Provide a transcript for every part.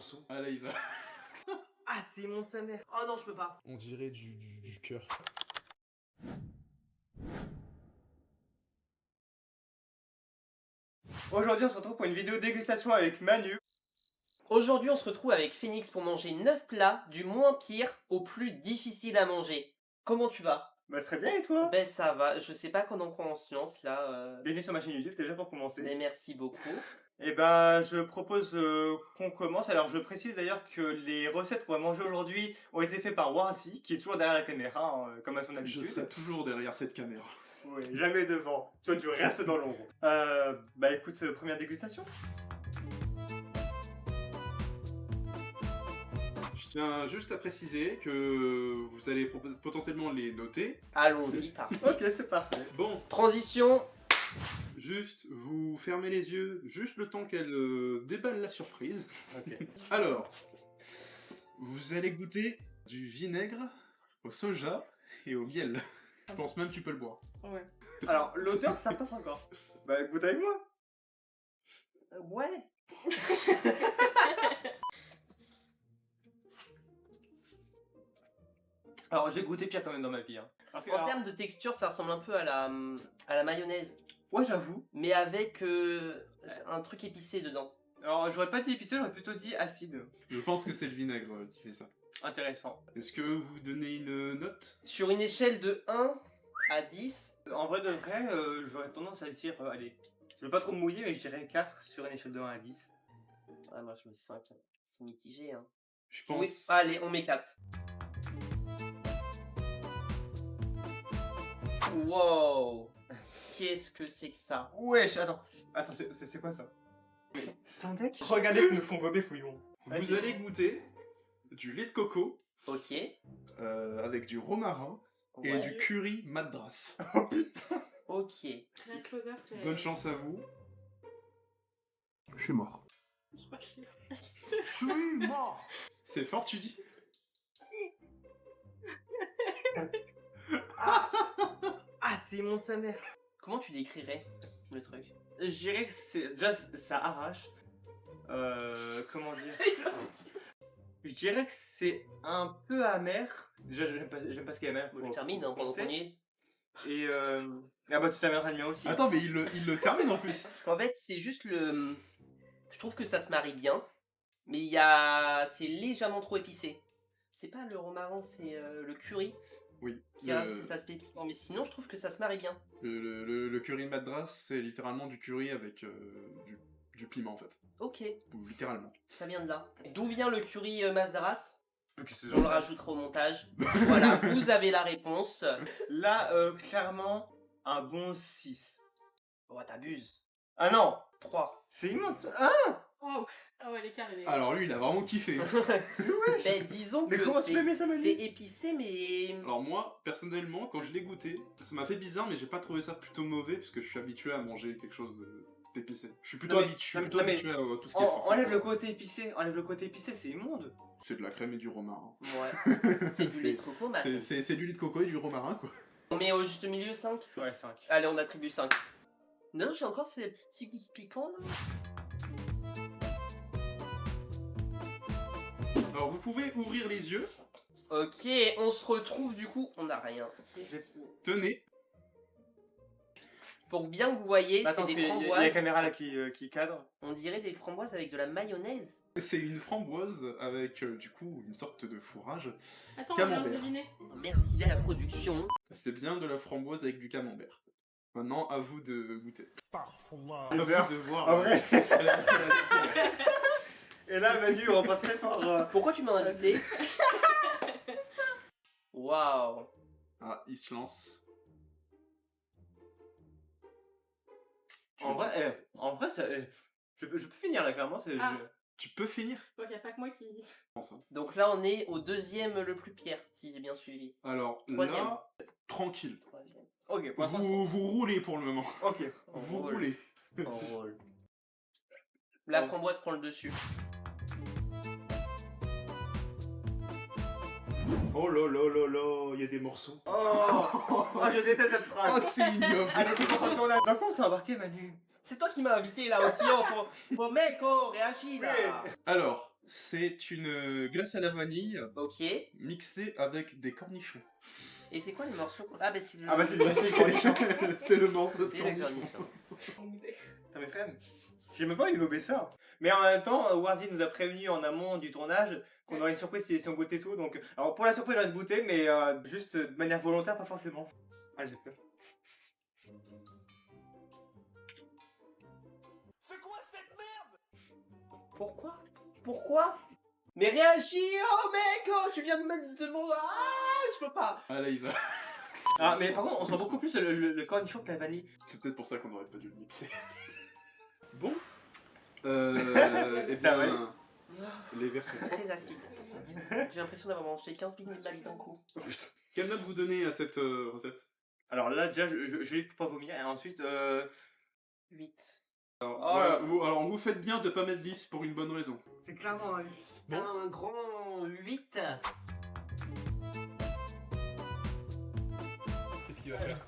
morceaux. Ah là, il va. Ah, c'est mon de sa mère. Oh non, je peux pas. On dirait du cœur. Aujourd'hui, on se retrouve pour une vidéo dégustation avec Manu. Aujourd'hui, on se retrouve avec Phoenix pour manger 9 plats, du moins pire au plus difficile à manger. Comment tu vas? Bah très bien et toi? Ben ça va, je sais pas quand on se lance là. Bienvenue sur ma chaîne YouTube, déjà pour commencer. Mais merci beaucoup. Et bah je propose qu'on commence. Alors je précise d'ailleurs que les recettes qu'on va manger aujourd'hui ont été faites par Warzy, qui est toujours derrière la caméra, hein, comme à son Je habitude. serai toujours derrière cette caméra. Oui, jamais devant. Toi tu restes dans l'ombre. Bah écoute, première dégustation. Je tiens juste à préciser que vous allez potentiellement les noter. Allons-y, parfait. Ok, c'est parfait. Bon, Transition. juste vous fermez les yeux, juste le temps qu'elle déballe la surprise. Ok. Alors, vous allez goûter du vinaigre au soja et au miel. Je pense même que tu peux le boire. Ouais. Alors l'odeur ça passe encore. Bah goûte avec moi. Ouais. Alors j'ai goûté pire quand même dans ma vie. Hein. Parce que, En termes de texture, ça ressemble un peu à la mayonnaise, ouais j'avoue. mais avec un truc épicé dedans. Alors j'aurais pas dit épicé, j'aurais plutôt dit acide. Je pense que c'est le vinaigre qui fait ça. Intéressant. Est-ce que vous donnez une note? Sur une échelle de 1 à 10, En vrai de vrai, j'aurais tendance à dire, allez, je veux pas trop me mouiller mais je dirais 4 sur une échelle de 1 à 10. ouais, moi je mets 5. C'est mitigé, hein. Je pense. Oui, allez, on met 4. Wow. Qu'est-ce que c'est que ça? Wesh, attends, c'est quoi ça? Sans deck. Regardez que nous font Bob et Fouillon. Vous allez goûter du lait de coco Ok. avec du romarin et Ouais. du curry madras. Oh putain. Ok. Rien que l'odeur, c'est. Bonne chance à vous. Je suis mort. Je sais pas chier. Je suis mort. C'est fort, tu dis? Ah, c'est mon de sa mère. Comment tu décrirais le truc? Je dirais que c'est, déjà ça arrache. Comment dire? Je dirais que c'est un peu amer. Déjà j'aime pas ce qui est amer. Bon, je termine hein, pendant qu'on y est. Et ah bah tu t'amèneras le mien aussi. Attends, mais il le termine en plus. En fait, c'est juste le. Je trouve que ça se marie bien, mais c'est légèrement trop épicé. C'est pas le romarin, c'est le curry Oui. qui a un petit aspect piquant. Mais sinon, je trouve que ça se marie bien. Le curry madras, c'est littéralement du curry avec du piment en fait. Ok, Ou littéralement. ça vient de là. D'où vient le curry Masdaras? Qu'est-ce que On le rajoutera au montage. Voilà, vous avez la réponse. là, clairement, un bon 6. Oh, t'abuses. Ah non, 3. c'est immense. Ah Oh. Ah ouais, l'écart il est. Alors lui, il a vraiment kiffé. Mais disons Mais que comment tu peux aimer ça, Manu? c'est épicé, mais. Alors moi, personnellement, quand je l'ai goûté, ça m'a fait bizarre, mais j'ai pas trouvé ça plutôt mauvais, parce que je suis habitué à manger quelque chose d'épicé. Je suis plutôt Non, mais- habitué, non, mais- à tout ce qui est français. Enlève le côté épicé, c'est immonde. C'est de la crème et du romarin. Ouais. C'est du lait de coco, maintenant. C'est du lait de coco et du romarin, quoi. On met au juste milieu 5. Ouais, 5. Allez, on attribue 5. Non, j'ai encore ces petits goûts piquants là. Alors vous pouvez ouvrir les yeux, Ok, on se retrouve du coup. On n'a rien. tenez. Pour bien que vous voyez, Attends, c'est parce des qu'il y a la framboises. caméra là qui cadre. On dirait des framboises avec de la mayonnaise. C'est une framboise avec du coup une sorte de fourrage. Attends, on va Camembert. deviner. Merci à la production. C'est bien de la framboise avec du camembert. Maintenant, à vous de goûter. À Camembert. vous de voir. En vrai. la- Et là, Manu, on repasse très fort. Pourquoi tu m'as invité? Waouh. Ah, il se lance. En vrai, ça, je peux finir là, clairement. Ah. Tu peux finir. Donc il n'y a pas que moi qui. Pense, hein. Donc là, on est au deuxième le plus pire, si j'ai bien suivi. Alors Troisième. là, tranquille. Troisième. Ok, pour l'instant, Vous roulez pour le moment. ok. Vous roule. roulez. En rôle. La framboise prend le dessus. Oh là là là là, il y a des morceaux. Oh, je déteste cette Oh, phrase. c'est ignoble. Allez, c'est pour retourner. Dans quoi on s'est embarqué, Manu? C'est toi qui m'as invité là aussi, oh, mec, oh, réagis là. Alors, C'est une glace à la vanille Ok. Et mixée avec des cornichons. c'est quoi le morceau Ah, bah c'est le. Ah bah c'est le cornichon. C'est le morceau de C'est le cornichon. cornichon. Putain mais frère, j'ai même pas eu ça. Mais en même temps, Warzy nous a prévenu en amont du tournage qu'on aurait une surprise si on goûtait tout. Donc, alors pour la surprise, j'aurais goûté, mais juste de manière volontaire, pas forcément. Ah, j'ai peur. Pourquoi Mais réagis, oh mec, oh, tu viens de mettre de mon. Ah, je peux pas. Ah là, il va. Ah, mais par contre, on sent beaucoup plus le cornichon que la vanille. C'est peut-être pour ça qu'on aurait pas dû le mixer. Bon. Et Ah ouais. bien, les verres sont propres. Très acide. J'ai l'impression d'avoir mangé 15 000 balites d'un coup. Oh, putain. Quelle note vous donnez à cette recette? Alors là, déjà, je l'ai pour pas vomir. Et ensuite, 8. Voilà, alors vous faites bien de pas mettre 10 pour une bonne raison. c'est clairement un Un grand 8. Qu'est-ce qu'il va faire?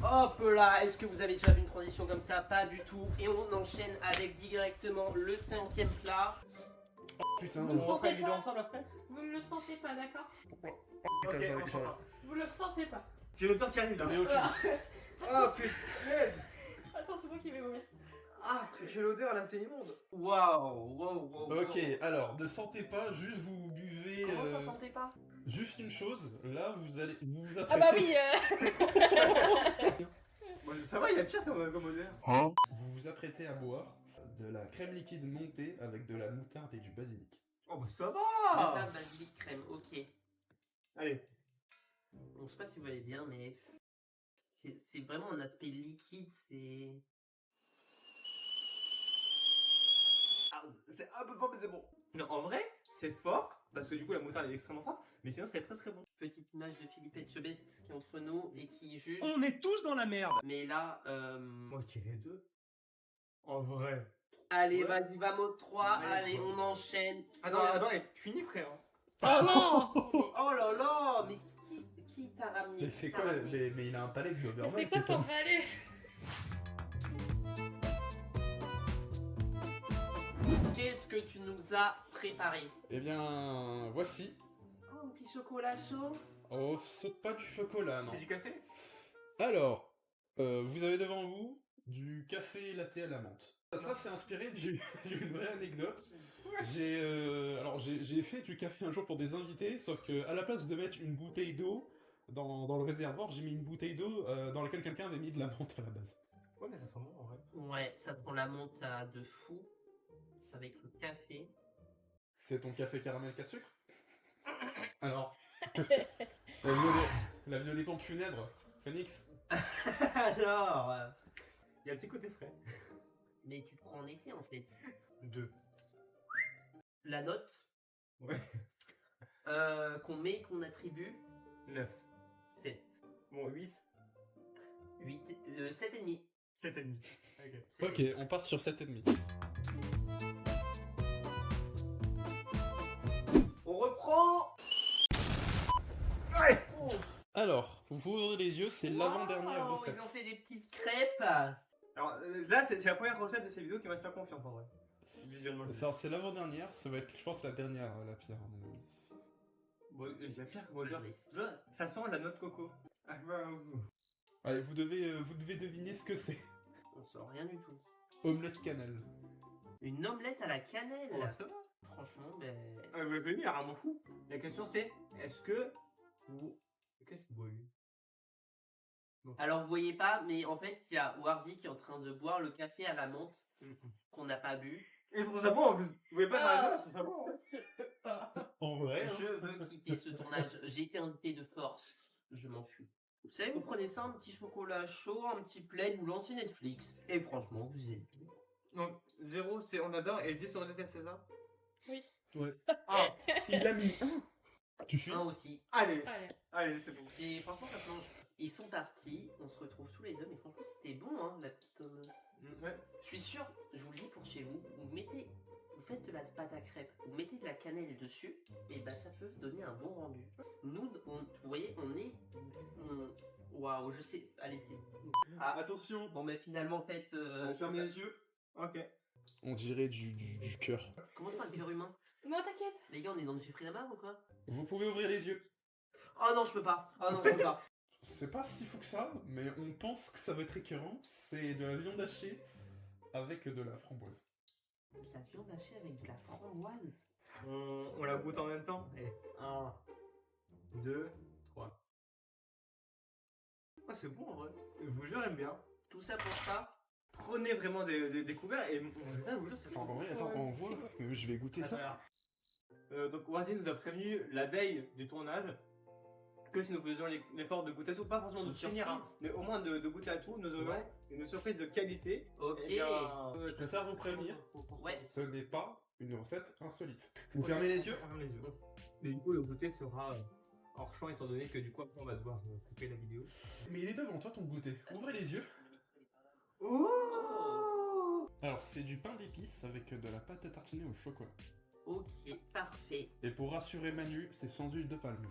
Hop là, est-ce que vous avez déjà vu une transition comme ça? Pas du tout. Et on enchaîne avec directement le 5e plat. Putain, Vous le On fera une sentez vidéo pas ensemble après. Vous ne le sentez pas, d'accord? putain, j'arrive. Vous le sentez pas. J'ai l'odeur qui arrive là. On est au-dessus. Oh putain. Attends, c'est moi qui vais vomir. Ah, j'ai l'odeur là, c'est immonde. Waouh. Ok, alors, ne sentez pas, juste vous buvez Comment ça sentait pas? juste une chose. Là, vous vous Ah apprêtez. bah oui Bon, ça va, il y a pire comme odeur. Vous vous apprêtez à boire de la crème liquide montée avec de la moutarde et du basilic. Oh bah ça Moutarde, va. basilic, crème, ok. Allez. Bon, je sais pas si vous voyez bien, mais c'est vraiment un aspect liquide, c'est. Ah, c'est un peu fort, mais c'est bon. Non, en vrai, c'est fort, parce que du coup la moutarde est extrêmement forte, mais sinon c'est très très bon. Petite image de Philippe Etchebest qui est entre nous et qui juge. On est tous dans la merde. Mais là, Moi je dirais 2. En vrai. allez, Ouais. vas-y, va mode 3, Ouais, allez, ouais. on enchaîne. Attends, Trois. attends, tu finis frère. Oh non Oh là là, mais qui t'a ramené? Mais Qui c'est t'a quoi ramené mais il a un palais de Mais Doberman, c'est quoi ton pas- palais? Qu'est-ce que tu nous as préparé? Eh bien, voici. Oh, un petit chocolat chaud. Oh, c'est pas du chocolat, non. C'est du café. Alors, vous avez devant vous du café latte à la menthe. Ça, c'est inspiré d'une vraie anecdote. J'ai fait du café un jour pour des invités, sauf que à la place de mettre une bouteille d'eau dans le réservoir, j'ai mis une bouteille d'eau dans laquelle quelqu'un avait mis de la menthe à la base. Ouais, mais ça sent bon en vrai. Ouais, ça sent la menthe à de fou. Avec le café. C'est ton café caramel 4 sucres? Alors, la vision des pompes funèbres, Phoenix. Alors. Il y a un petit côté frais. Mais tu te prends en été en fait. 2. La note Ouais. qu'on met, qu'on attribue 9. 7. Bon, 8. 8, 7,5. 7,5. Ok. Ok, on part sur 7,5. On reprend. Alors, vous ouvrez les yeux, c'est l'avant-dernière Wow, recette. Ils ont fait des petites crêpes. Alors là, c'est la première recette de ces vidéos qui m'inspire confiance en vrai. Visuellement. Alors, c'est l'avant-dernière, ça va être, je pense, la dernière, la pire, à mon avis. Bon, il y a pire comme odeur. Mais Tu vois, ça sent la noix de coco. Ah, bah, Allez, vous devez deviner ce que c'est. on sent rien du tout. Omelette cannelle. Une omelette à la cannelle. oh, ça va. Franchement, ben. Ah, mais il y a rien m'en fout. La question c'est, est-ce que vous... Qu'est-ce que vous voyez? Alors vous voyez pas, mais en fait il y a Warzy qui est en train de boire le café à la menthe qu'on n'a pas bu. Et je trouve ça bon en plus. Vous voyez pas dans la je trouve ça bon. En vrai, Je veux quitter ce tournage. J'ai été invité de force. Je m'enfuis. Vous savez, vous prenez ça, un petit chocolat chaud, un petit plaid, vous lancez Netflix. Et franchement, vous êtes bien. Donc 0 c'est on adore et 10 on déteste, c'est ça? il a mis 1. Tu suis? Un aussi. Allez, Allez. allez, c'est bon. Franchement, ça se mange. Ils sont partis, on se retrouve tous les deux, mais franchement, c'était bon, hein, la petite omelette. Ouais. Je suis sûr, je vous le dis pour chez vous, vous faites de la pâte à crêpes, vous mettez de la cannelle dessus, et bah ça peut donner un bon rendu. Nous, vous voyez, waouh, je sais, allez c'est. Ah, Attention. bon mais finalement en fait, On ferme les yeux. Ok. On dirait du cœur. Comment ça, un cœur humain? Non, t'inquiète. Les gars, on est dans le Jeffrey Dahmer ou quoi? Vous pouvez ouvrir les yeux. Oh non, je peux pas. Oh non, je peux pas. C'est pas si fou que ça, mais on pense que ça va être écœurant. C'est de la viande hachée avec de la framboise. De la viande hachée avec de la framboise. On la goûte en même temps. Et 1, 2, 3. Ah, c'est bon en vrai. Je vous jure, j'aime bien. Tout ça pour ça. Prenez vraiment des couverts et je vous jure, c'est En vrai, attends, on voit. Je vais goûter ça. Donc Warzine nous a prévenu la veille du tournage que si nous faisions l'effort de goûter à tout, pas forcément de Une finir, hein, surprise. mais au moins de goûter à tout, nous aurons Ouais. une surprise de qualité. Ok. Eh bien, Je préfère vous prévenir. Ouais. Ce n'est pas une recette insolite. Vous fermez les yeux. Ferme les yeux. Mais du coup, le goûter sera hors champ étant donné que du coup, après, on va devoir couper la vidéo. Mais il est devant toi ton goûter. Ouvrez les yeux. Oh Alors, c'est du pain d'épices avec de la pâte à tartiner au chocolat. Ok, parfait. Et pour rassurer Manu, c'est sans huile de palme.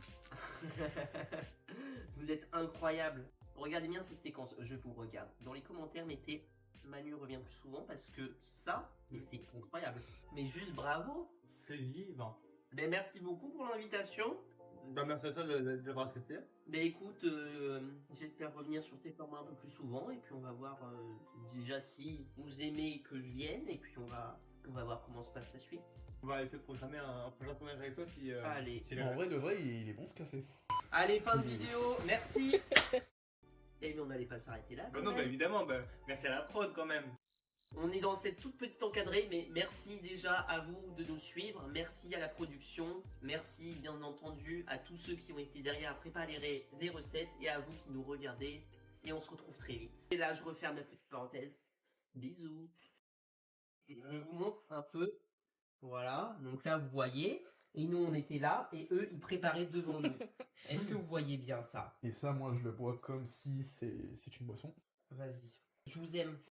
Vous êtes incroyable. Regardez bien cette séquence, je vous regarde. Dans les commentaires, mettez Manu revient plus souvent parce que ça, mais c'est incroyable. Mais juste bravo. C'est vivant. Ben, merci beaucoup pour l'invitation. Bah, merci à toi d'avoir accepté. Ben écoute, j'espère revenir sur tes formats un peu plus souvent et puis on va voir déjà si vous aimez que je vienne et puis on va voir comment se passe la suite. On va essayer de programmer un prochain tournage avec toi si. Allez. si En vrai, de vrai, il est bon ce café. Allez, fin de vidéo, merci. Et mais on n'allait pas s'arrêter là. Bah quand non, même. bah évidemment, bah, merci à la prod quand même. On est dans cette toute petite encadrée, mais merci déjà à vous de nous suivre, merci à la production, merci bien entendu à tous ceux qui ont été derrière à préparer les recettes et à vous qui nous regardez. Et on se retrouve très vite. Et là, je referme la petite parenthèse. Bisous. Je vous montre un peu. Voilà, donc là vous voyez, et nous on était là, et eux ils préparaient devant nous. Est-ce que vous voyez bien ça? Et ça, moi, je le bois comme si c'est une boisson. Vas-y. Je vous aime.